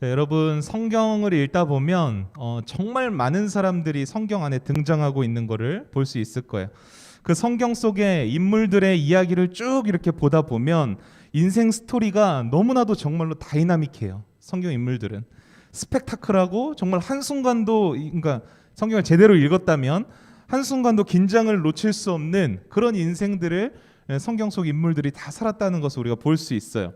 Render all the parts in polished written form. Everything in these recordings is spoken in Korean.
자, 여러분 성경을 읽다 보면 정말 많은 사람들이 성경 안에 등장하고 있는 것을 볼 수 있을 거예요. 그 성경 속의 인물들의 이야기를 쭉 이렇게 보다 보면 인생 스토리가 너무나도 정말로 다이나믹해요. 성경 인물들은 스펙타클하고 정말 한순간도, 그러니까 성경을 제대로 읽었다면 한순간도 긴장을 놓칠 수 없는 그런 인생들을 성경 속 인물들이 다 살았다는 것을 우리가 볼 수 있어요.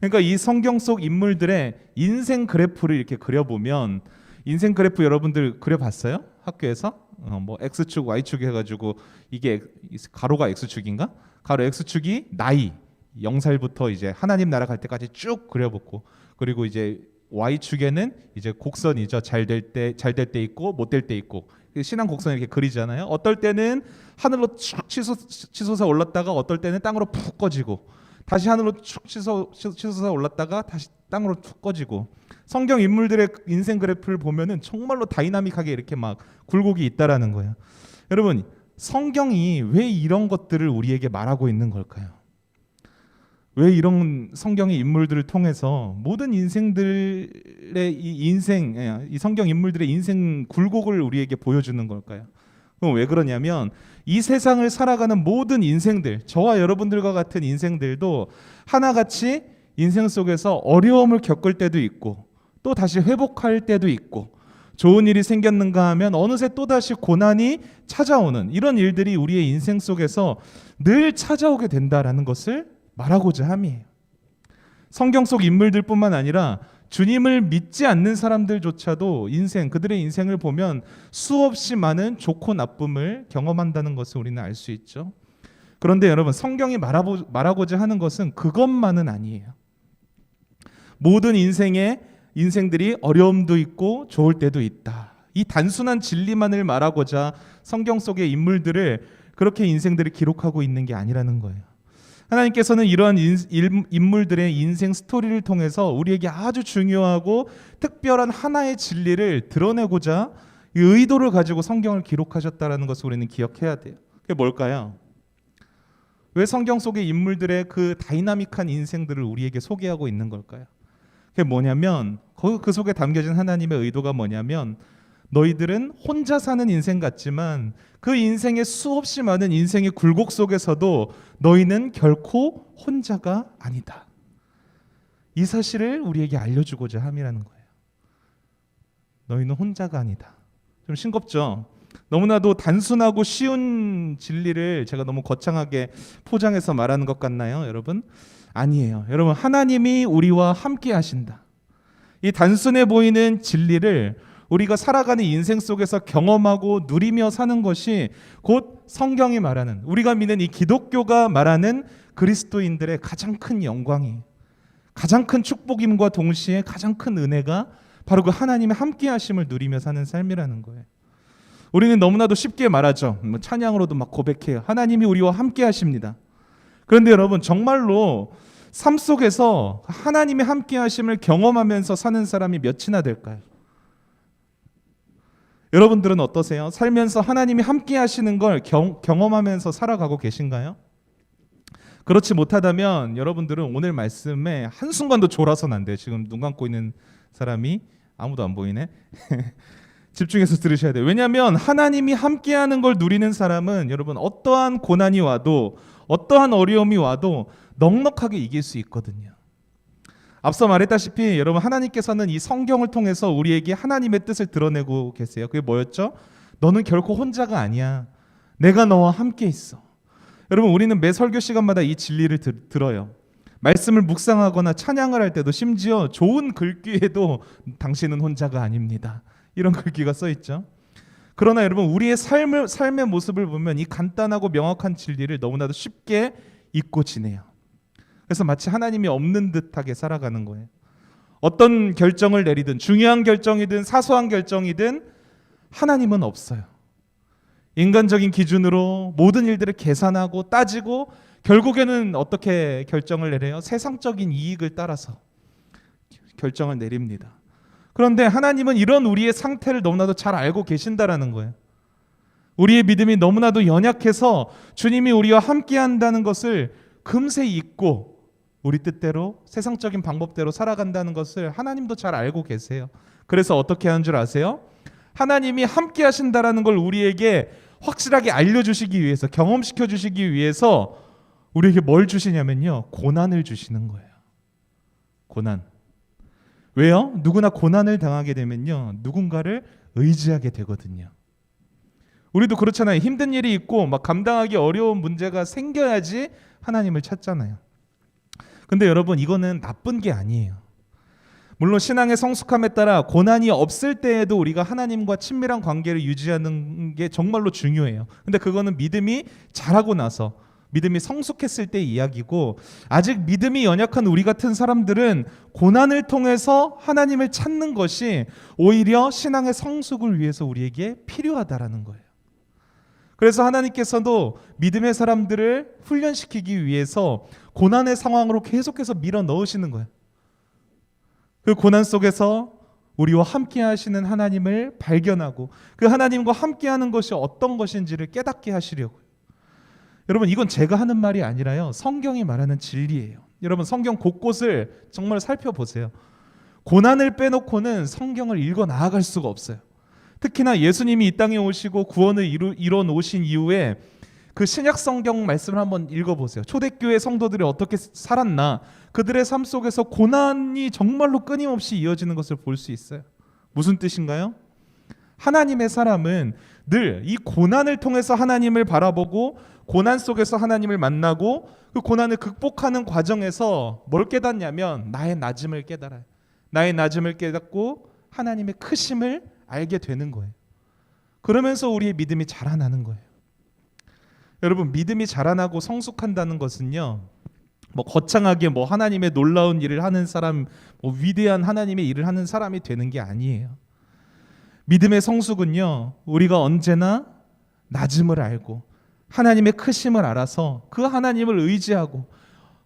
그러니까 이 성경 속 인물들의 인생 그래프를 이렇게 그려보면, 인생 그래프 여러분들 그려봤어요? 학교에서? 뭐 X축, Y축 해가지고 이게 가로가 X축인가? 가로 X축이 나이 0살부터 이제 하나님 나라 갈 때까지 쭉 그려보고, 그리고 이제 Y축에는 이제 곡선이죠. 잘 될 때 있고 못 될 때 있고, 신앙 곡선 이렇게 그리잖아요. 어떨 때는 하늘로 쭉 치솟아 올랐다가 어떨 때는 땅으로 푹 꺼지고, 다시 하늘로 쭉 치솟아 올랐다가 다시 땅으로 툭 꺼지고. 성경 인물들의 인생 그래프를 보면은 정말로 다이나믹하게 이렇게 막 굴곡이 있다라는 거예요. 여러분, 성경이 왜 이런 것들을 우리에게 말하고 있는 걸까요? 왜 이런 성경의 인물들을 통해서 모든 인생들의 이 성경 인물들의 인생 굴곡을 우리에게 보여주는 걸까요? 그럼 왜 그러냐면 이 세상을 살아가는 모든 인생들, 저와 여러분들과 같은 인생들도 하나같이 인생 속에서 어려움을 겪을 때도 있고 또 다시 회복할 때도 있고, 좋은 일이 생겼는가 하면 어느새 또다시 고난이 찾아오는 이런 일들이 우리의 인생 속에서 늘 찾아오게 된다라는 것을 말하고자 함이에요. 성경 속 인물들뿐만 아니라 주님을 믿지 않는 사람들조차도 그들의 인생을 보면 수없이 많은 좋고 나쁨을 경험한다는 것을 우리는 알 수 있죠. 그런데 여러분, 성경이 말하고자 하는 것은 그것만은 아니에요. 모든 인생들이 어려움도 있고 좋을 때도 있다. 이 단순한 진리만을 말하고자 성경 속의 인물들을, 그렇게 인생들을 기록하고 있는 게 아니라는 거예요. 하나님께서는 이러한 인물들의 인생 스토리를 통해서 우리에게 아주 중요하고 특별한 하나의 진리를 드러내고자 이 의도를 가지고 성경을 기록하셨다는 것을 우리는 기억해야 돼요. 그게 뭘까요? 왜 성경 속의 인물들의 그 다이나믹한 인생들을 우리에게 소개하고 있는 걸까요? 그게 뭐냐면, 그 속에 담겨진 하나님의 의도가 뭐냐면, 너희들은 혼자 사는 인생 같지만 그 인생의 수없이 많은 인생의 굴곡 속에서도 너희는 결코 혼자가 아니다. 이 사실을 우리에게 알려주고자 함이라는 거예요. 너희는 혼자가 아니다. 좀 싱겁죠? 너무나도 단순하고 쉬운 진리를 제가 너무 거창하게 포장해서 말하는 것 같나요, 여러분? 아니에요. 여러분, 하나님이 우리와 함께 하신다. 이 단순해 보이는 진리를 우리가 살아가는 인생 속에서 경험하고 누리며 사는 것이 곧 성경이 말하는, 우리가 믿는 이 기독교가 말하는 그리스도인들의 가장 큰 영광이, 가장 큰 축복임과 동시에 가장 큰 은혜가 바로 그 하나님의 함께 하심을 누리며 사는 삶이라는 거예요. 우리는 너무나도 쉽게 말하죠. 찬양으로도 막 고백해요. 하나님이 우리와 함께 하십니다. 그런데 여러분, 정말로 삶 속에서 하나님의 함께 하심을 경험하면서 사는 사람이 몇이나 될까요? 여러분들은 어떠세요? 살면서 하나님이 함께 하시는 걸 경험하면서 살아가고 계신가요? 그렇지 못하다면 여러분들은 오늘 말씀에 한순간도 졸아서는 안 돼요. 지금 눈 감고 있는 사람이 아무도 안 보이네. 집중해서 들으셔야 돼요. 왜냐하면 하나님이 함께하는 걸 누리는 사람은 여러분, 어떠한 고난이 와도 어떠한 어려움이 와도 넉넉하게 이길 수 있거든요. 앞서 말했다시피 여러분, 하나님께서는 이 성경을 통해서 우리에게 하나님의 뜻을 드러내고 계세요. 그게 뭐였죠? 너는 결코 혼자가 아니야. 내가 너와 함께 있어. 여러분, 우리는 매 설교 시간마다 이 진리를 들어요. 말씀을 묵상하거나 찬양을 할 때도, 심지어 좋은 글귀에도 당신은 혼자가 아닙니다, 이런 글귀가 써 있죠. 그러나 여러분, 우리의 삶의 모습을 보면 이 간단하고 명확한 진리를 너무나도 쉽게 잊고 지내요. 그래서 마치 하나님이 없는 듯하게 살아가는 거예요. 어떤 결정을 내리든, 중요한 결정이든 사소한 결정이든 하나님은 없어요. 인간적인 기준으로 모든 일들을 계산하고 따지고 결국에는 어떻게 결정을 내려요? 세상적인 이익을 따라서 결정을 내립니다. 그런데 하나님은 이런 우리의 상태를 너무나도 잘 알고 계신다라는 거예요. 우리의 믿음이 너무나도 연약해서 주님이 우리와 함께 한다는 것을 금세 잊고 우리 뜻대로 세상적인 방법대로 살아간다는 것을 하나님도 잘 알고 계세요. 그래서 어떻게 하는 줄 아세요? 하나님이 함께 하신다라는 걸 우리에게 확실하게 알려주시기 위해서, 경험시켜 주시기 위해서 우리에게 뭘 주시냐면요, 고난을 주시는 거예요. 고난. 왜요? 누구나 고난을 당하게 되면요, 누군가를 의지하게 되거든요. 우리도 그렇잖아요. 힘든 일이 있고 막 감당하기 어려운 문제가 생겨야지 하나님을 찾잖아요. 근데 여러분, 이거는 나쁜 게 아니에요. 물론 신앙의 성숙함에 따라 고난이 없을 때에도 우리가 하나님과 친밀한 관계를 유지하는 게 정말로 중요해요. 근데 그거는 믿음이 자라고 나서, 믿음이 성숙했을 때 이야기고, 아직 믿음이 연약한 우리 같은 사람들은 고난을 통해서 하나님을 찾는 것이 오히려 신앙의 성숙을 위해서 우리에게 필요하다라는 거예요. 그래서 하나님께서도 믿음의 사람들을 훈련시키기 위해서 고난의 상황으로 계속해서 밀어 넣으시는 거예요. 그 고난 속에서 우리와 함께 하시는 하나님을 발견하고 그 하나님과 함께 하는 것이 어떤 것인지를 깨닫게 하시려고요. 여러분, 이건 제가 하는 말이 아니라요, 성경이 말하는 진리예요. 여러분, 성경 곳곳을 정말 살펴보세요. 고난을 빼놓고는 성경을 읽어 나아갈 수가 없어요. 특히나 예수님이 이 땅에 오시고 구원을 이뤄 놓으신 이후에 그 신약 성경 말씀을 한번 읽어보세요. 초대교회 성도들이 어떻게 살았나, 그들의 삶 속에서 고난이 정말로 끊임없이 이어지는 것을 볼 수 있어요. 무슨 뜻인가요? 하나님의 사람은 늘 이 고난을 통해서 하나님을 바라보고 고난 속에서 하나님을 만나고 그 고난을 극복하는 과정에서 뭘 깨닫냐면 나의 낮음을 깨달아요. 나의 낮음을 깨닫고 하나님의 크심을 알게 되는 거예요. 그러면서 우리의 믿음이 자라나는 거예요. 여러분, 믿음이 자라나고 성숙한다는 것은요, 뭐 거창하게 뭐 하나님의 놀라운 일을 하는 사람, 뭐 위대한 하나님의 일을 하는 사람이 되는 게 아니에요. 믿음의 성숙은요, 우리가 언제나 낮음을 알고 하나님의 크심을 알아서 그 하나님을 의지하고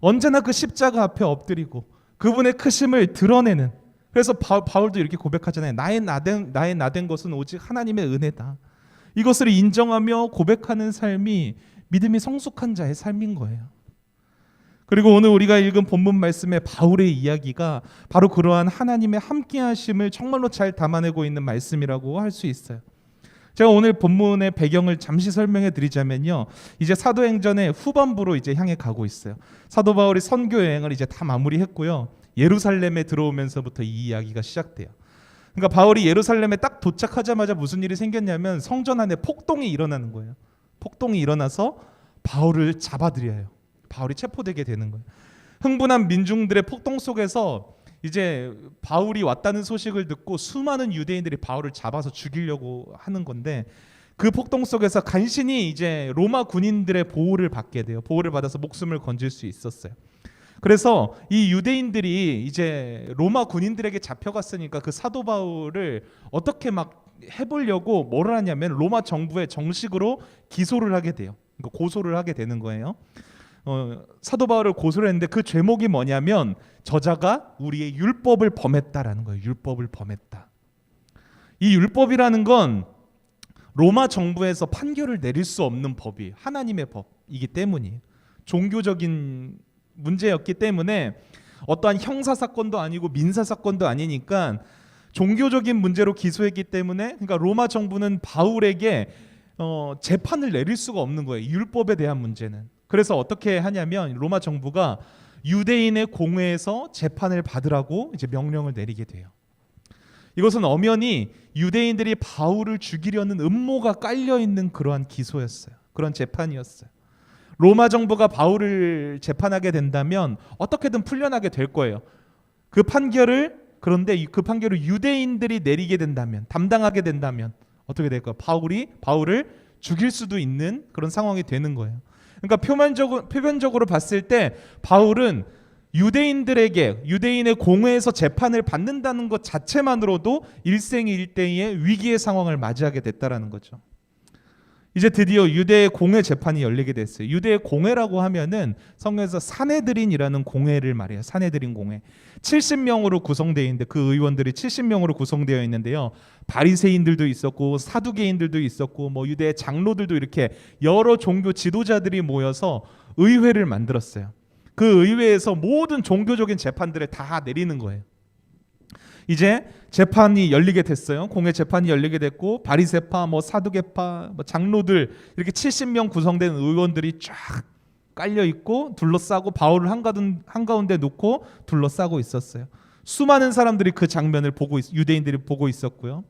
언제나 그 십자가 앞에 엎드리고 그분의 크심을 드러내는, 그래서 바울도 이렇게 고백하잖아요. 나의 나된 것은 오직 하나님의 은혜다. 이것을 인정하며 고백하는 삶이 믿음이 성숙한 자의 삶인 거예요. 그리고 오늘 우리가 읽은 본문 말씀의 바울의 이야기가 바로 그러한 하나님의 함께하심을 정말로 잘 담아내고 있는 말씀이라고 할 수 있어요. 제가 오늘 본문의 배경을 잠시 설명해 드리자면요, 이제 사도행전의 후반부로 이제 향해 가고 있어요. 사도 바울이 선교 여행을 이제 다 마무리했고요, 예루살렘에 들어오면서부터 이 이야기가 시작돼요. 그러니까 바울이 예루살렘에 딱 도착하자마자 무슨 일이 생겼냐면 성전 안에 폭동이 일어나는 거예요. 폭동이 일어나서 바울을 잡아들여요. 바울이 체포되게 되는 거예요. 흥분한 민중들의 폭동 속에서 이제 바울이 왔다는 소식을 듣고 수많은 유대인들이 바울을 잡아서 죽이려고 하는 건데, 그 폭동 속에서 간신히 이제 로마 군인들의 보호를 받게 돼요. 보호를 받아서 목숨을 건질 수 있었어요. 그래서 이 유대인들이 이제 로마 군인들에게 잡혀갔으니까 그 사도 바울을 어떻게 막 해보려고 뭐를 하냐면 로마 정부에 정식으로 기소를 하게 돼요. 그러니까 고소를 하게 되는 거예요. 사도 바울을 고소를 했는데 그 죄목이 뭐냐면 저자가 우리의 율법을 범했다라는 거예요. 율법을 범했다. 이 율법이라는 건 로마 정부에서 판결을 내릴 수 없는 법이 하나님의 법이기 때문이에요. 종교적인 문제였기 때문에 어떠한 형사사건도 아니고 민사사건도 아니니까 종교적인 문제로 기소했기 때문에, 그러니까 로마 정부는 바울에게 재판을 내릴 수가 없는 거예요. 율법에 대한 문제는. 그래서 어떻게 하냐면 로마 정부가 유대인의 공회에서 재판을 받으라고 이제 명령을 내리게 돼요. 이것은 엄연히 유대인들이 바울을 죽이려는 음모가 깔려 있는 그러한 기소였어요. 그런 재판이었어요. 로마 정부가 바울을 재판하게 된다면 어떻게든 풀려나게 될 거예요. 그런데 그 판결을 유대인들이 내리게 된다면, 담당하게 된다면 어떻게 될까요? 바울을 죽일 수도 있는 그런 상황이 되는 거예요. 그러니까 표면적으로 봤을 때 바울은 유대인의 공회에서 재판을 받는다는 것 자체만으로도 일생일대의 위기의 상황을 맞이하게 됐다라는 거죠. 이제 드디어 유대의 공회 재판이 열리게 됐어요. 유대의 공회라고 하면은 성경에서 사네드린이라는 공회를 말해요. 사네드린 공회. 70명으로 구성되어 있는데 그 의원들이 70명으로 구성되어 있는데요. 바리새인들도 있었고 사두개인들도 있었고 뭐 유대의 장로들도 이렇게 여러 종교 지도자들이 모여서 의회를 만들었어요. 그 의회에서 모든 종교적인 재판들을 다 내리는 거예요. 이제 재판이 열리게 됐어요. 공회 재판이 열리게 됐고 바리새파, 사두개파, 장로들 이렇게 70명 구성된 의원들이 쫙 깔려 있고 둘러싸고 바울을 한가운데 놓고 둘러싸고 있었어요. 수많은 사람들이 그 장면을 유대인들이 보고 있었고요.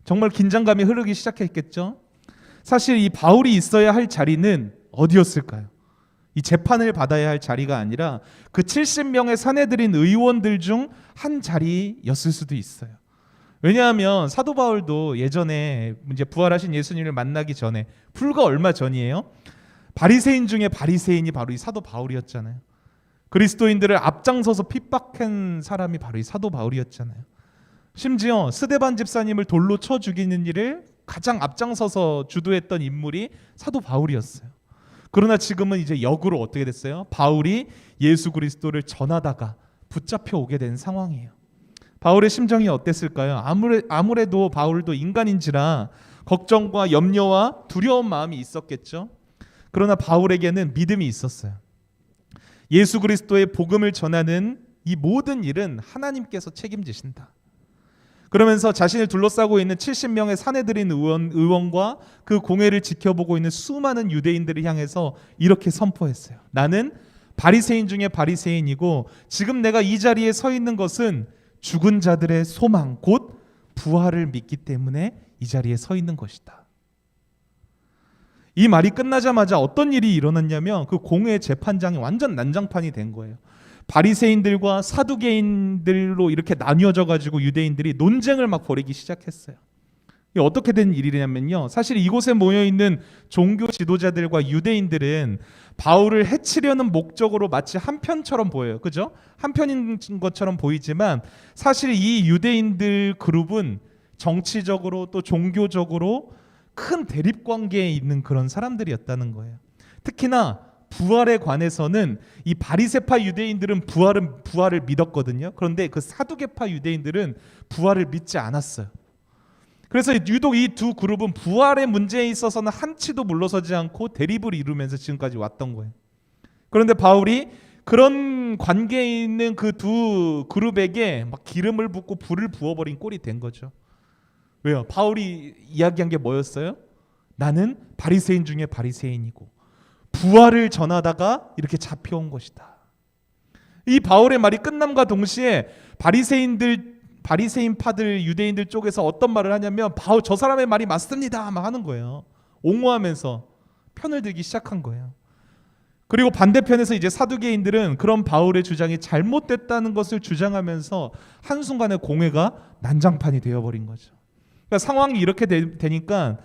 정말 긴장감이 흐르기 시작했겠죠. 사실 이 바울이 있어야 할 자리는 어디였을까요? 이 재판을 받아야 할 자리가 아니라 그 70명의 사내들인 의원들 중 한 자리였을 수도 있어요. 왜냐하면 사도 바울도 예전에 이제 부활하신 예수님을 만나기 전에 불과 얼마 전이에요. 바리새인 중에 바리새인이 바로 이 사도 바울이었잖아요. 그리스도인들을 앞장서서 핍박한 사람이 바로 이 사도 바울이었잖아요. 심지어 스데반 집사님을 돌로 쳐 죽이는 일을 가장 앞장서서 주도했던 인물이 사도 바울이었어요. 그러나 지금은 이제 역으로 어떻게 됐어요? 바울이 예수 그리스도를 전하다가 붙잡혀 오게 된 상황이에요. 바울의 심정이 어땠을까요? 아무래도 바울도 인간인지라 걱정과 염려와 두려운 마음이 있었겠죠. 그러나 바울에게는 믿음이 있었어요. 예수 그리스도의 복음을 전하는 이 모든 일은 하나님께서 책임지신다. 그러면서 자신을 둘러싸고 있는 70명의 사내들인 의원과 그 공회를 지켜보고 있는 수많은 유대인들을 향해서 이렇게 선포했어요. 나는 바리새인 중에 바리새인이고 지금 내가 이 자리에 서 있는 것은 죽은 자들의 소망 곧 부활을 믿기 때문에 이 자리에 서 있는 것이다. 이 말이 끝나자마자 어떤 일이 일어났냐면 그 공회 재판장이 완전 난장판이 된 거예요. 바리새인들과 사두개인들로 이렇게 나뉘어져 가지고 유대인들이 논쟁을 막 벌이기 시작했어요. 이게 어떻게 된 일이냐면요. 사실 이곳에 모여 있는 종교 지도자들과 유대인들은 바울을 해치려는 목적으로 마치 한편처럼 보여요. 그죠? 한편인 것처럼 보이지만 사실 이 유대인들 그룹은 정치적으로 또 종교적으로 큰 대립 관계에 있는 그런 사람들이었다는 거예요. 특히나 부활에 관해서는 이 바리새파 유대인들은 부활을 믿었거든요. 그런데 그 사두개파 유대인들은 부활을 믿지 않았어요. 그래서 유독 이 두 그룹은 부활의 문제에 있어서는 한치도 물러서지 않고 대립을 이루면서 지금까지 왔던 거예요. 그런데 바울이 그런 관계에 있는 그 두 그룹에게 막 기름을 붓고 불을 부어버린 꼴이 된 거죠. 왜요? 바울이 이야기한 게 뭐였어요? 나는 바리새인 중에 바리새인이고 부활을 전하다가 이렇게 잡혀온 것이다. 이 바울의 말이 끝남과 동시에 바리새인파들 유대인들 쪽에서 어떤 말을 하냐면 바울 저 사람의 말이 맞습니다 막 하는 거예요. 옹호하면서 편을 들기 시작한 거예요. 그리고 반대편에서 이제 사두개인들은 그런 바울의 주장이 잘못됐다는 것을 주장하면서 한순간에 공회가 난장판이 되어버린 거죠. 그러니까 상황이 이렇게 되니까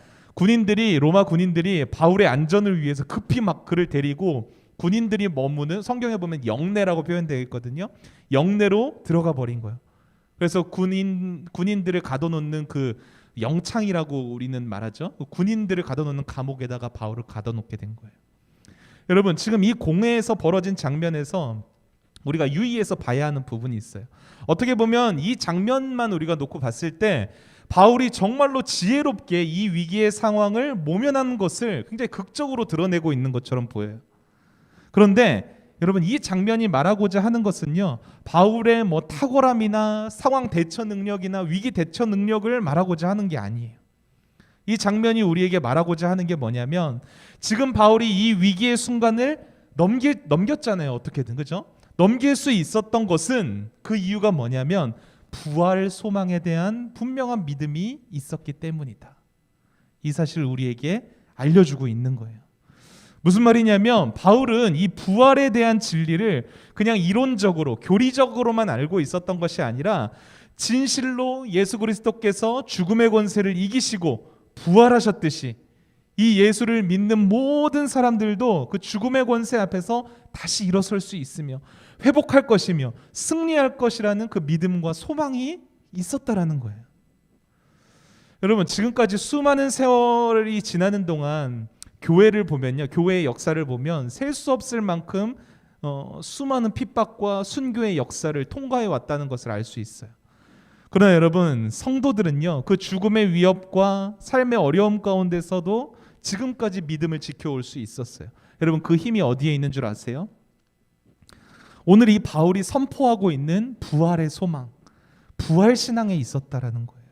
로마 군인들이 바울의 안전을 위해서 급히 막 그를 데리고 군인들이 머무는 성경에 보면 영내라고 표현되어 있거든요. 영내로 들어가 버린 거예요. 그래서 군인들을 가둬놓는 그 영창이라고 우리는 말하죠. 군인들을 가둬놓는 감옥에다가 바울을 가둬놓게 된 거예요. 여러분 지금 이 공회에서 벌어진 장면에서 우리가 유의해서 봐야 하는 부분이 있어요. 어떻게 보면 이 장면만 우리가 놓고 봤을 때 바울이 정말로 지혜롭게 이 위기의 상황을 모면하는 것을 굉장히 극적으로 드러내고 있는 것처럼 보여요. 그런데 여러분 이 장면이 말하고자 하는 것은요, 바울의 탁월함이나 상황 대처 능력이나 위기 대처 능력을 말하고자 하는 게 아니에요. 이 장면이 우리에게 말하고자 하는 게 뭐냐면 지금 바울이 이 위기의 순간을 넘겼잖아요. 어떻게든 그죠? 넘길 수 있었던 것은 그 이유가 뭐냐면 부활 소망에 대한 분명한 믿음이 있었기 때문이다. 이 사실을 우리에게 알려주고 있는 거예요. 무슨 말이냐면 바울은 이 부활에 대한 진리를 그냥 이론적으로 교리적으로만 알고 있었던 것이 아니라 진실로 예수 그리스도께서 죽음의 권세를 이기시고 부활하셨듯이 이 예수를 믿는 모든 사람들도 그 죽음의 권세 앞에서 다시 일어설 수 있으며 회복할 것이며 승리할 것이라는 그 믿음과 소망이 있었다라는 거예요. 여러분 지금까지 수많은 세월이 지나는 동안 교회를 보면요, 교회의 역사를 보면 셀 수 없을 만큼 수많은 핍박과 순교의 역사를 통과해 왔다는 것을 알 수 있어요. 그러나 여러분 성도들은요, 그 죽음의 위협과 삶의 어려움 가운데서도 지금까지 믿음을 지켜올 수 있었어요. 여러분 그 힘이 어디에 있는 줄 아세요? 오늘 이 바울이 선포하고 있는 부활의 소망, 부활 신앙에 있었다라는 거예요.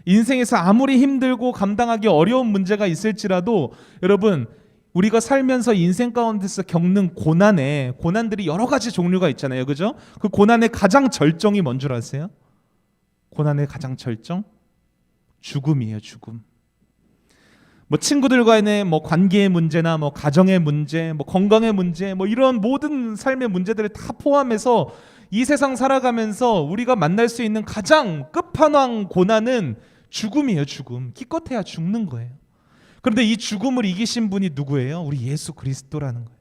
인생에서 아무리 힘들고 감당하기 어려운 문제가 있을지라도 여러분, 우리가 살면서 인생 가운데서 겪는 고난들이 여러 가지 종류가 있잖아요. 그죠? 그 고난의 가장 절정이 뭔 줄 아세요? 고난의 가장 절정? 죽음이에요, 죽음. 뭐 친구들과의 뭐 관계의 문제나 뭐 가정의 문제, 뭐 건강의 문제, 뭐 이런 모든 삶의 문제들을 다 포함해서 이 세상 살아가면서 우리가 만날 수 있는 가장 끝판왕 고난은 죽음이에요, 죽음. 기껏해야 죽는 거예요. 그런데 이 죽음을 이기신 분이 누구예요? 우리 예수 그리스도라는 거예요.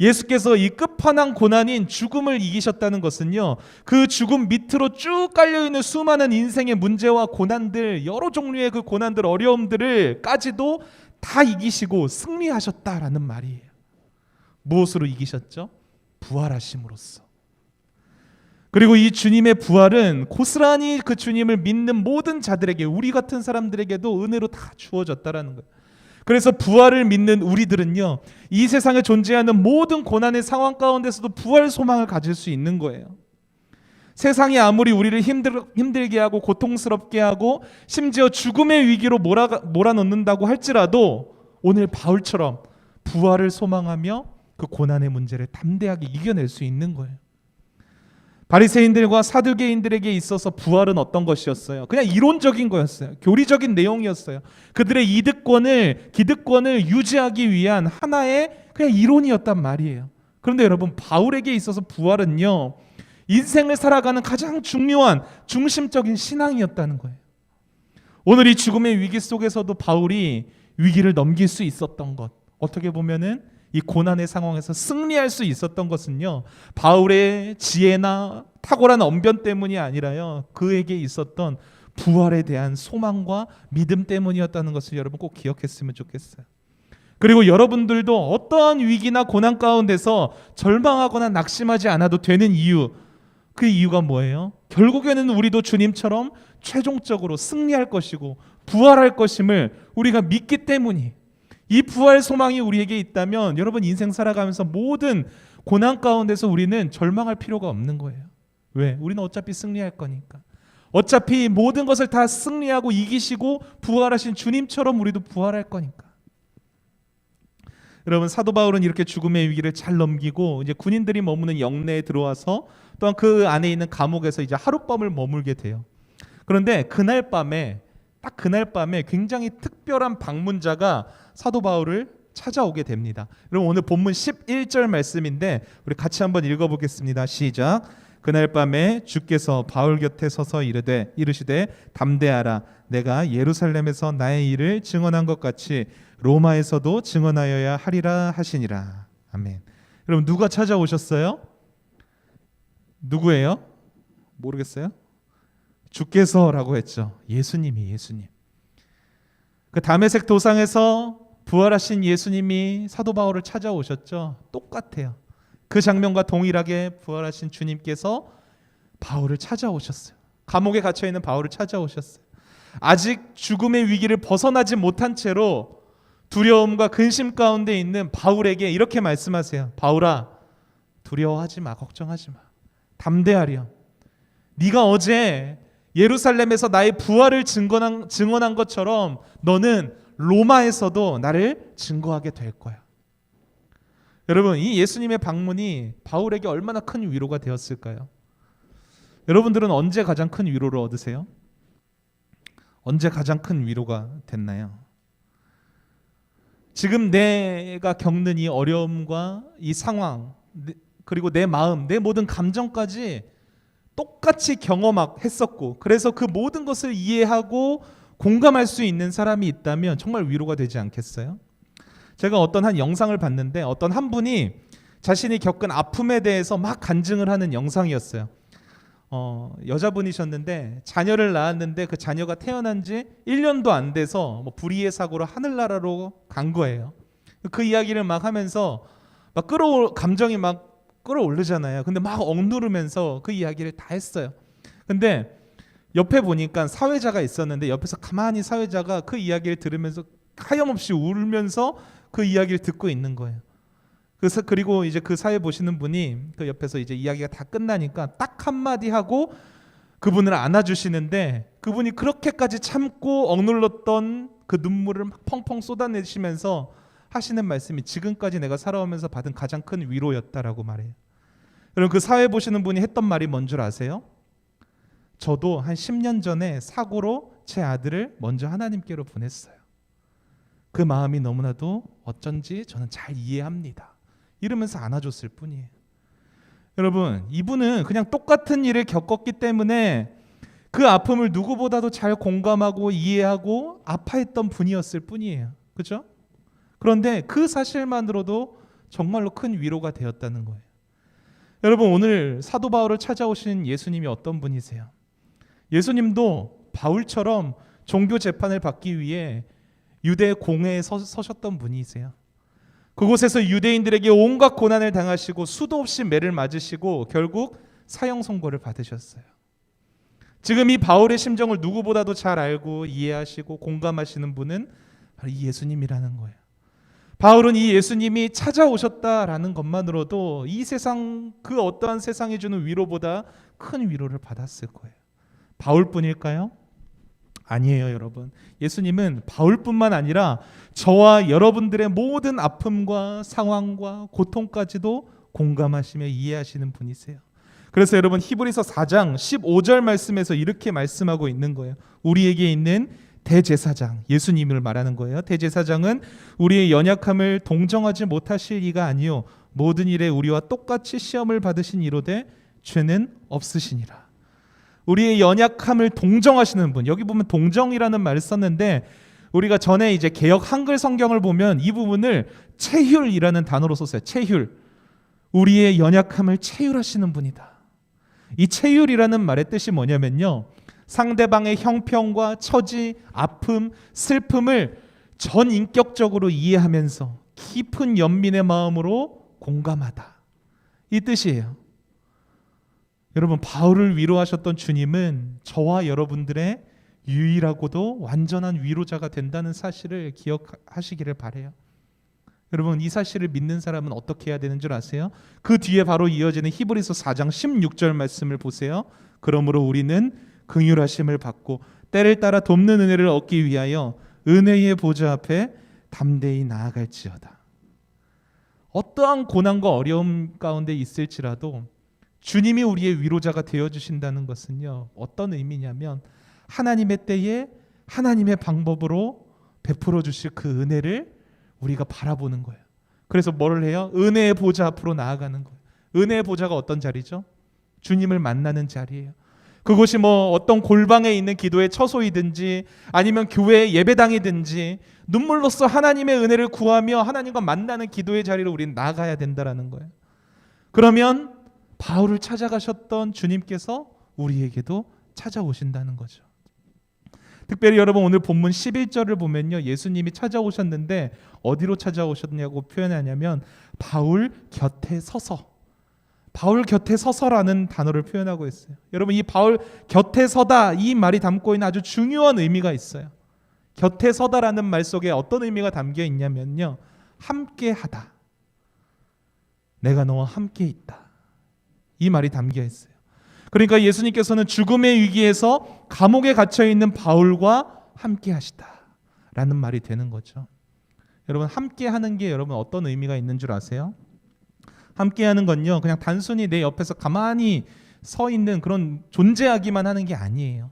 예수께서 이 끝판왕 고난인 죽음을 이기셨다는 것은요, 그 죽음 밑으로 쭉 깔려있는 수많은 인생의 문제와 고난들, 여러 종류의 그 고난들, 어려움들을까지도 다 이기시고 승리하셨다라는 말이에요. 무엇으로 이기셨죠? 부활하심으로써. 그리고 이 주님의 부활은 고스란히 그 주님을 믿는 모든 자들에게, 우리 같은 사람들에게도 은혜로 다 주어졌다라는 거예요. 그래서 부활을 믿는 우리들은요, 이 세상에 존재하는 모든 고난의 상황 가운데서도 부활 소망을 가질 수 있는 거예요. 세상이 아무리 우리를 힘들게 하고 고통스럽게 하고 심지어 죽음의 위기로 몰아넣는다고 할지라도 오늘 바울처럼 부활을 소망하며 그 고난의 문제를 담대하게 이겨낼 수 있는 거예요. 바리새인들과 사두개인들에게 있어서 부활은 어떤 것이었어요? 그냥 이론적인 거였어요. 교리적인 내용이었어요. 그들의 기득권을 유지하기 위한 하나의 그냥 이론이었단 말이에요. 그런데 여러분, 바울에게 있어서 부활은요, 인생을 살아가는 가장 중요한 중심적인 신앙이었다는 거예요. 오늘 이 죽음의 위기 속에서도 바울이 위기를 넘길 수 있었던 것, 어떻게 보면은 이 고난의 상황에서 승리할 수 있었던 것은요, 바울의 지혜나 탁월한 언변 때문이 아니라요, 그에게 있었던 부활에 대한 소망과 믿음 때문이었다는 것을 여러분 꼭 기억했으면 좋겠어요. 그리고 여러분들도 어떠한 위기나 고난 가운데서 절망하거나 낙심하지 않아도 되는 이유, 그 이유가 뭐예요? 결국에는 우리도 주님처럼 최종적으로 승리할 것이고 부활할 것임을 우리가 믿기 때문이, 이 부활 소망이 우리에게 있다면 여러분, 인생 살아가면서 모든 고난 가운데서 우리는 절망할 필요가 없는 거예요. 왜? 우리는 어차피 승리할 거니까. 어차피 모든 것을 다 승리하고 이기시고 부활하신 주님처럼 우리도 부활할 거니까. 여러분, 사도 바울은 이렇게 죽음의 위기를 잘 넘기고 이제 군인들이 머무는 영내에 들어와서 또한 그 안에 있는 감옥에서 이제 하룻밤을 머물게 돼요. 그런데 그날 밤에 굉장히 특별한 방문자가 사도 바울을 찾아오게 됩니다. 그럼 오늘 본문 11절 말씀인데 우리 같이 한번 읽어보겠습니다. 시작. 그날 밤에 주께서 바울 곁에 서서 이르시되 담대하라. 내가 예루살렘에서 나의 일을 증언한 것 같이 로마에서도 증언하여야 하리라 하시니라. 아멘. 여러분, 누가 찾아오셨어요? 누구예요? 모르겠어요? 주께서라고 했죠. 예수님. 그 다메섹 도상에서 부활하신 예수님이 사도 바울을 찾아오셨죠. 똑같아요. 그 장면과 동일하게 부활하신 주님께서 바울을 찾아오셨어요. 감옥에 갇혀 있는 바울을 찾아오셨어요. 아직 죽음의 위기를 벗어나지 못한 채로 두려움과 근심 가운데 있는 바울에게 이렇게 말씀하세요. 바울아, 두려워하지 마, 걱정하지 마. 담대하렴. 네가 어제 예루살렘에서 나의 부활을 증언한 것처럼 너는 로마에서도 나를 증거하게 될 거야. 여러분, 이 예수님의 방문이 바울에게 얼마나 큰 위로가 되었을까요? 여러분들은 언제 가장 큰 위로를 얻으세요? 언제 가장 큰 위로가 됐나요? 지금 내가 겪는 이 어려움과 이 상황, 그리고 내 마음, 내 모든 감정까지 똑같이 경험했었고, 그래서 그 모든 것을 이해하고 공감할 수 있는 사람이 있다면 정말 위로가 되지 않겠어요? 제가 어떤 한 영상을 봤는데 어떤 한 분이 자신이 겪은 아픔에 대해서 막 간증을 하는 영상이었어요. 여자분이셨는데 자녀를 낳았는데 그 자녀가 태어난 지 1년도 안 돼서 뭐 불의의 사고로 하늘나라로 간 거예요. 그 이야기를 막 하면서 막 감정이 막 끌어오르잖아요. 근데 막 억누르면서 그 이야기를 다 했어요. 근데 옆에 보니까 사회자가 있었는데 옆에서 가만히 사회자가 그 이야기를 들으면서 하염없이 울면서 그 이야기를 듣고 있는 거예요. 그리고 이제 그 사회 보시는 분이 그 옆에서 이제 이야기가 다 끝나니까 딱 한마디 하고 그분을 안아주시는데, 그분이 그렇게까지 참고 억눌렀던 그 눈물을 막 펑펑 쏟아내시면서 하시는 말씀이 지금까지 내가 살아오면서 받은 가장 큰 위로였다라고 말해요. 여러분, 그 사회 보시는 분이 했던 말이 뭔 줄 아세요? 저도 한 10년 전에 사고로 제 아들을 먼저 하나님께로 보냈어요. 그 마음이 너무나도 어쩐지 저는 잘 이해합니다. 이러면서 안아줬을 뿐이에요. 여러분, 이분은 그냥 똑같은 일을 겪었기 때문에 그 아픔을 누구보다도 잘 공감하고 이해하고 아파했던 분이었을 뿐이에요. 그렇죠? 그런데 그 사실만으로도 정말로 큰 위로가 되었다는 거예요. 여러분, 오늘 사도 바울을 찾아오신 예수님이 어떤 분이세요? 예수님도 바울처럼 종교 재판을 받기 위해 유대 공회에 서셨던 분이세요. 그곳에서 유대인들에게 온갖 고난을 당하시고 수도 없이 매를 맞으시고 결국 사형 선고를 받으셨어요. 지금 이 바울의 심정을 누구보다도 잘 알고 이해하시고 공감하시는 분은 바로 이 예수님이라는 거예요. 바울은 이 예수님이 찾아오셨다라는 것만으로도 이 세상, 그 어떠한 세상이 주는 위로보다 큰 위로를 받았을 거예요. 바울뿐일까요? 아니에요, 여러분. 예수님은 바울뿐만 아니라 저와 여러분들의 모든 아픔과 상황과 고통까지도 공감하시며 이해하시는 분이세요. 그래서 여러분, 히브리서 4장 15절 말씀에서 이렇게 말씀하고 있는 거예요. 우리에게 있는 대제사장, 예수님을 말하는 거예요. 대제사장은 우리의 연약함을 동정하지 못하실 이가 아니요 모든 일에 우리와 똑같이 시험을 받으신 이로되 죄는 없으시니라. 우리의 연약함을 동정하시는 분. 여기 보면 동정이라는 말을 썼는데 우리가 전에 이제 개역 한글 성경을 보면 이 부분을 체휼이라는 단어로 썼어요. 체휼. 우리의 연약함을 체휼하시는 분이다. 이 체휼이라는 말의 뜻이 뭐냐면요, 상대방의 형편과 처지, 아픔, 슬픔을 전인격적으로 이해하면서 깊은 연민의 마음으로 공감하다. 이 뜻이에요. 여러분, 바울을 위로하셨던 주님은 저와 여러분들의 유일하고도 완전한 위로자가 된다는 사실을 기억하시기를 바라요. 여러분, 이 사실을 믿는 사람은 어떻게 해야 되는 줄 아세요? 그 뒤에 바로 이어지는 히브리서 4장 16절 말씀을 보세요. 그러므로 우리는 긍휼하심을 받고 때를 따라 돕는 은혜를 얻기 위하여 은혜의 보좌 앞에 담대히 나아갈지어다. 어떠한 고난과 어려움 가운데 있을지라도 주님이 우리의 위로자가 되어주신다는 것은요, 어떤 의미냐면 하나님의 때에 하나님의 방법으로 베풀어 주실 그 은혜를 우리가 바라보는 거예요. 그래서 뭐를 해요? 은혜의 보좌 앞으로 나아가는 거예요. 은혜의 보좌가 어떤 자리죠? 주님을 만나는 자리예요. 그곳이 뭐 어떤 골방에 있는 기도의 처소이든지 아니면 교회의 예배당이든지 눈물로써 하나님의 은혜를 구하며 하나님과 만나는 기도의 자리로 우리는 나아가야 된다라는 거예요. 그러면 바울을 찾아가셨던 주님께서 우리에게도 찾아오신다는 거죠. 특별히 여러분, 오늘 본문 11절을 보면요, 예수님이 찾아오셨는데 어디로 찾아오셨냐고 표현하냐면 바울 곁에 서서, 바울 곁에 서서라는 단어를 표현하고 있어요. 여러분, 이 바울 곁에 서다, 이 말이 담고 있는 아주 중요한 의미가 있어요. 곁에 서다라는 말 속에 어떤 의미가 담겨 있냐면요, 함께 하다, 내가 너와 함께 있다, 이 말이 담겨 있어요. 그러니까 예수님께서는 죽음의 위기에서 감옥에 갇혀 있는 바울과 함께 하시다라는 말이 되는 거죠. 여러분, 함께 하는 게 여러분 어떤 의미가 있는 줄 아세요? 함께 하는 건요, 그냥 단순히 내 옆에서 가만히 서 있는 그런 존재하기만 하는 게 아니에요.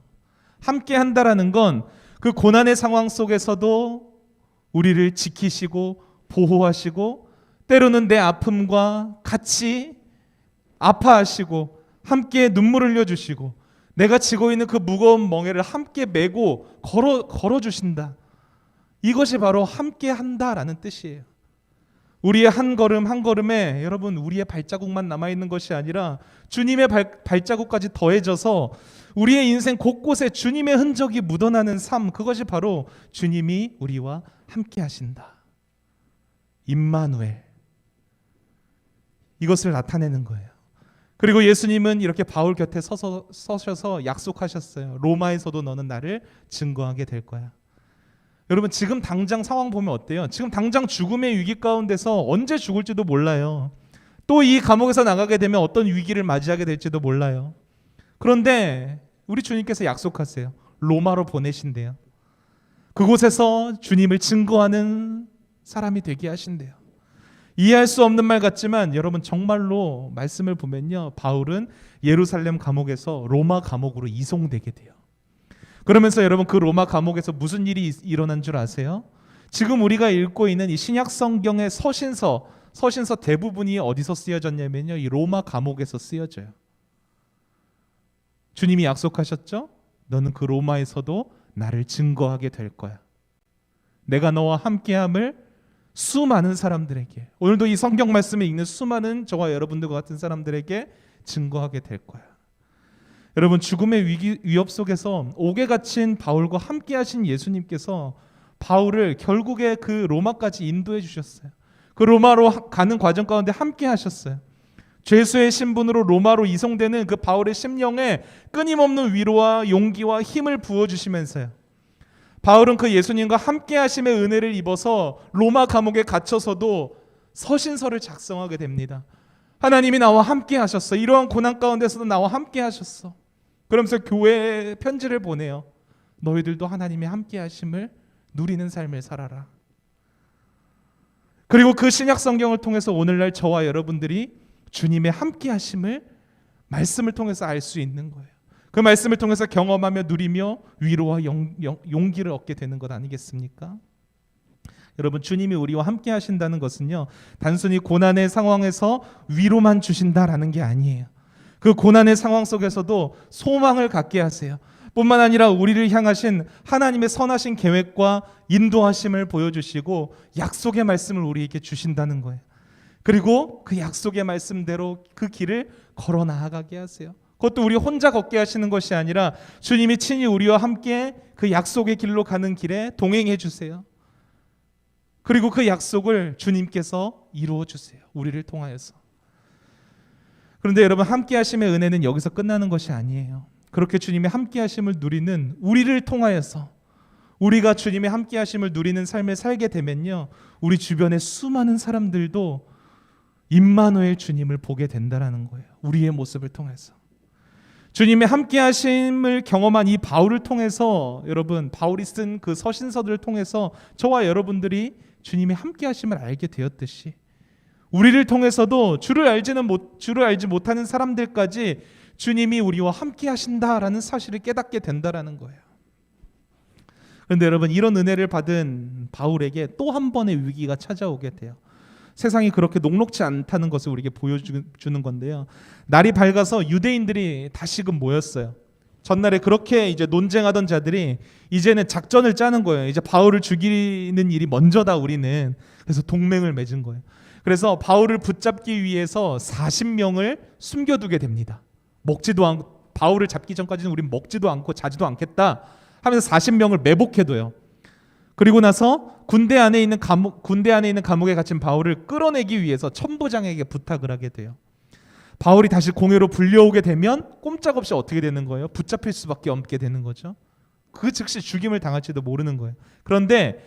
함께 한다라는 건 그 고난의 상황 속에서도 우리를 지키시고 보호하시고 때로는 내 아픔과 같이 아파하시고 함께 눈물을 흘려주시고 내가 지고 있는 그 무거운 멍에를 함께 메고 걸어주신다. 이것이 바로 함께 한다라는 뜻이에요. 우리의 한 걸음 한 걸음에 여러분, 우리의 발자국만 남아있는 것이 아니라 주님의 발자국까지 더해져서 우리의 인생 곳곳에 주님의 흔적이 묻어나는 삶, 그것이 바로 주님이 우리와 함께 하신다, 임마누엘, 이것을 나타내는 거예요. 그리고 예수님은 이렇게 바울 곁에 서셔서 약속하셨어요. 로마에서도 너는 나를 증거하게 될 거야. 여러분 지금 당장 상황 보면 어때요? 지금 당장 죽음의 위기 가운데서 언제 죽을지도 몰라요. 또 이 감옥에서 나가게 되면 어떤 위기를 맞이하게 될지도 몰라요. 그런데 우리 주님께서 약속하세요. 로마로 보내신대요. 그곳에서 주님을 증거하는 사람이 되게 하신대요. 이해할 수 없는 말 같지만 여러분 정말로 말씀을 보면요, 바울은 예루살렘 감옥에서 로마 감옥으로 이송되게 돼요. 그러면서 여러분 그 로마 감옥에서 무슨 일이 일어난 줄 아세요? 지금 우리가 읽고 있는 이 신약 성경의 서신서 대부분이 어디서 쓰여졌냐면요, 이 로마 감옥에서 쓰여져요. 주님이 약속하셨죠? 너는 그 로마에서도 나를 증거하게 될 거야. 내가 너와 함께함을 수많은 사람들에게, 오늘도 이 성경 말씀을 읽는 수많은 저와 여러분들과 같은 사람들에게 증거하게 될 거야. 여러분 죽음의 위협 속에서 옥에 갇힌 바울과 함께 하신 예수님께서 바울을 결국에 그 로마까지 인도해 주셨어요. 그 로마로 가는 과정 가운데 함께 하셨어요. 죄수의 신분으로 로마로 이송되는 그 바울의 심령에 끊임없는 위로와 용기와 힘을 부어주시면서요, 바울은 그 예수님과 함께 하심의 은혜를 입어서 로마 감옥에 갇혀서도 서신서를 작성하게 됩니다. 하나님이 나와 함께 하셨어. 이러한 고난 가운데서도 나와 함께 하셨어. 그러면서 교회에 편지를 보내요. 너희들도 하나님의 함께 하심을 누리는 삶을 살아라. 그리고 그 신약 성경을 통해서 오늘날 저와 여러분들이 주님의 함께 하심을 말씀을 통해서 알 수 있는 거예요. 그 말씀을 통해서 경험하며 누리며 위로와 용기를 얻게 되는 것 아니겠습니까? 여러분 주님이 우리와 함께 하신다는 것은요, 단순히 고난의 상황에서 위로만 주신다라는 게 아니에요. 그 고난의 상황 속에서도 소망을 갖게 하세요. 뿐만 아니라 우리를 향하신 하나님의 선하신 계획과 인도하심을 보여주시고 약속의 말씀을 우리에게 주신다는 거예요. 그리고 그 약속의 말씀대로 그 길을 걸어 나아가게 하세요. 그것도 우리 혼자 걷게 하시는 것이 아니라 주님이 친히 우리와 함께 그 약속의 길로 가는 길에 동행해 주세요. 그리고 그 약속을 주님께서 이루어 주세요. 우리를 통하여서. 그런데 여러분 함께 하심의 은혜는 여기서 끝나는 것이 아니에요. 그렇게 주님의 함께 하심을 누리는 우리를 통하여서 우리가 주님의 함께 하심을 누리는 삶을 살게 되면요, 우리 주변의 수많은 사람들도 임마누엘 주님을 보게 된다라는 거예요. 우리의 모습을 통해서. 주님의 함께 하심을 경험한 이 바울을 통해서, 여러분 바울이 쓴 그 서신서들을 통해서 저와 여러분들이 주님의 함께 하심을 알게 되었듯이 우리를 통해서도 주를 알지 못하는 사람들까지 주님이 우리와 함께 하신다라는 사실을 깨닫게 된다라는 거예요. 그런데 여러분 이런 은혜를 받은 바울에게 또 한 번의 위기가 찾아오게 돼요. 세상이 그렇게 녹록지 않다는 것을 우리에게 보여주는 건데요. 날이 밝아서 유대인들이 다시금 모였어요. 전날에 그렇게 이제 논쟁하던 자들이 이제는 작전을 짜는 거예요. 이제 바울을 죽이는 일이 먼저다 우리는. 그래서 동맹을 맺은 거예요. 그래서 바울을 붙잡기 위해서 40명을 숨겨두게 됩니다. 바울을 잡기 전까지는 우린 먹지도 않고 자지도 않겠다 하면서 40명을 매복해둬요. 그리고 나서 군대 안에 있는 감옥에 갇힌 바울을 끌어내기 위해서 천부장에게 부탁을 하게 돼요. 바울이 다시 공회로 불려오게 되면 꼼짝없이 어떻게 되는 거예요? 붙잡힐 수밖에 없게 되는 거죠. 그 즉시 죽임을 당할지도 모르는 거예요. 그런데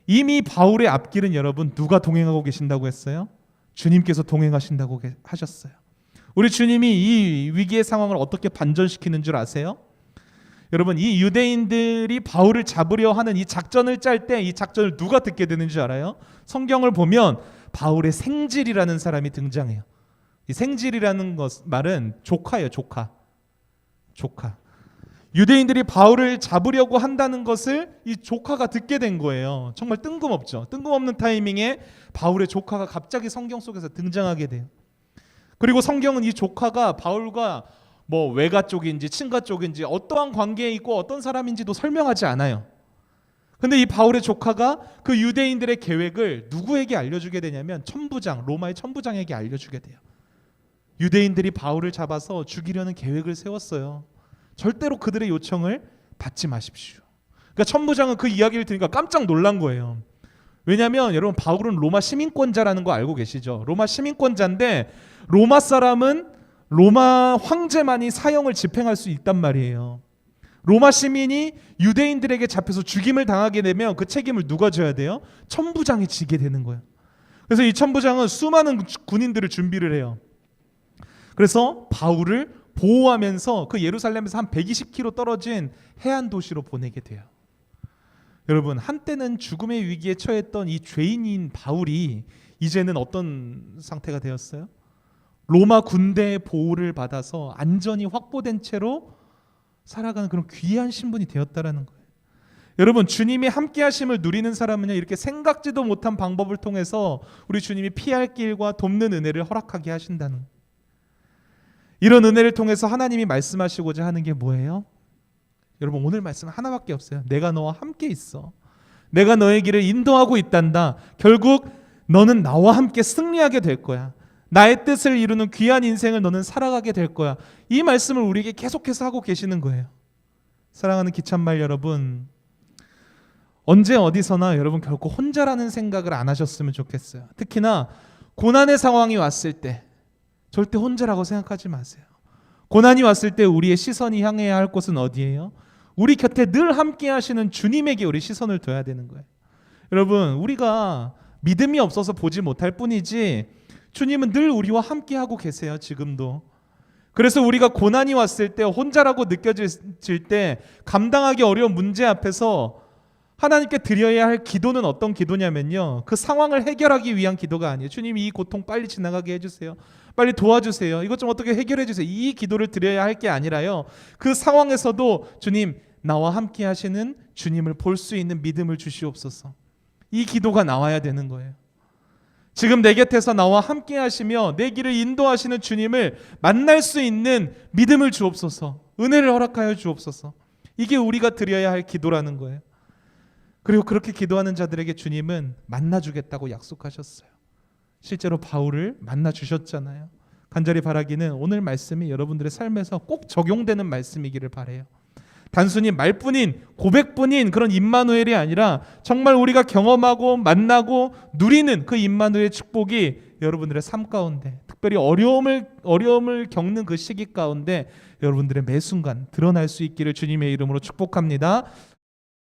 이미 바울의 앞길은 여러분 누가 동행하고 계신다고 했어요? 주님께서 동행하신다고 하셨어요. 우리 주님이 이 위기의 상황을 어떻게 반전시키는 줄 아세요? 여러분 이 유대인들이 바울을 잡으려 하는 이 작전을 짤 때 이 작전을 누가 듣게 되는 줄 알아요? 성경을 보면 바울의 생질이라는 사람이 등장해요. 이 생질이라는 말은 조카예요. 조카. 유대인들이 바울을 잡으려고 한다는 것을 이 조카가 듣게 된 거예요. 정말 뜬금없죠. 뜬금없는 타이밍에 바울의 조카가 갑자기 성경 속에서 등장하게 돼요. 그리고 성경은 이 조카가 바울과 외가 쪽인지 친가 쪽인지 어떠한 관계에 있고 어떤 사람인지도 설명하지 않아요. 근데 이 바울의 조카가 그 유대인들의 계획을 누구에게 알려주게 되냐면 로마의 천부장에게 알려주게 돼요. 유대인들이 바울을 잡아서 죽이려는 계획을 세웠어요. 절대로 그들의 요청을 받지 마십시오. 그러니까 천부장은 그 이야기를 들으니까 깜짝 놀란 거예요. 왜냐하면 여러분 바울은 로마 시민권자라는 거 알고 계시죠? 로마 시민권자인데 로마 사람은 로마 황제만이 사형을 집행할 수 있단 말이에요. 로마 시민이 유대인들에게 잡혀서 죽임을 당하게 되면 그 책임을 누가 져야 돼요? 천부장이 지게 되는 거예요. 그래서 이 천부장은 수많은 군인들을 준비를 해요. 그래서 바울을 보호하면서 그 예루살렘에서 한 120km 떨어진 해안 도시로 보내게 돼요. 여러분, 한때는 죽음의 위기에 처했던 이 죄인인 바울이 이제는 어떤 상태가 되었어요? 로마 군대의 보호를 받아서 안전이 확보된 채로 살아가는 그런 귀한 신분이 되었다라는 거예요. 여러분, 주님이 함께 하심을 누리는 사람은요, 이렇게 생각지도 못한 방법을 통해서 우리 주님이 피할 길과 돕는 은혜를 허락하게 하신다는 거예요. 이런 은혜를 통해서 하나님이 말씀하시고자 하는 게 뭐예요? 여러분, 오늘 말씀은 하나밖에 없어요. 내가 너와 함께 있어. 내가 너의 길을 인도하고 있단다. 결국 너는 나와 함께 승리하게 될 거야. 나의 뜻을 이루는 귀한 인생을 너는 살아가게 될 거야. 이 말씀을 우리에게 계속해서 하고 계시는 거예요. 사랑하는 기찬말 여러분, 언제 어디서나 여러분 결코 혼자라는 생각을 안 하셨으면 좋겠어요. 특히나 고난의 상황이 왔을 때 절대 혼자라고 생각하지 마세요. 고난이 왔을 때 우리의 시선이 향해야 할 곳은 어디예요? 우리 곁에 늘 함께 하시는 주님에게 우리 시선을 둬야 되는 거예요. 여러분, 우리가 믿음이 없어서 보지 못할 뿐이지 주님은 늘 우리와 함께 하고 계세요. 지금도. 그래서 우리가 고난이 왔을 때 혼자라고 느껴질 때 감당하기 어려운 문제 앞에서 하나님께 드려야 할 기도는 어떤 기도냐면요, 그 상황을 해결하기 위한 기도가 아니에요. 주님, 이 고통 빨리 지나가게 해주세요. 빨리 도와주세요. 이것 좀 어떻게 해결해 주세요. 이 기도를 드려야 할 게 아니라요, 그 상황에서도 주님, 나와 함께 하시는 주님을 볼 수 있는 믿음을 주시옵소서. 이 기도가 나와야 되는 거예요. 지금 내 곁에서 나와 함께 하시며 내 길을 인도하시는 주님을 만날 수 있는 믿음을 주옵소서. 은혜를 허락하여 주옵소서. 이게 우리가 드려야 할 기도라는 거예요. 그리고 그렇게 기도하는 자들에게 주님은 만나주겠다고 약속하셨어요. 실제로 바울을 만나주셨잖아요. 간절히 바라기는 오늘 말씀이 여러분들의 삶에서 꼭 적용되는 말씀이기를 바라요. 단순히 말뿐인, 고백뿐인 그런 임마누엘이 아니라 정말 우리가 경험하고 만나고 누리는 그 임마누엘의 축복이 여러분들의 삶 가운데, 특별히 어려움을 겪는 그 시기 가운데 여러분들의 매 순간 드러날 수 있기를 주님의 이름으로 축복합니다.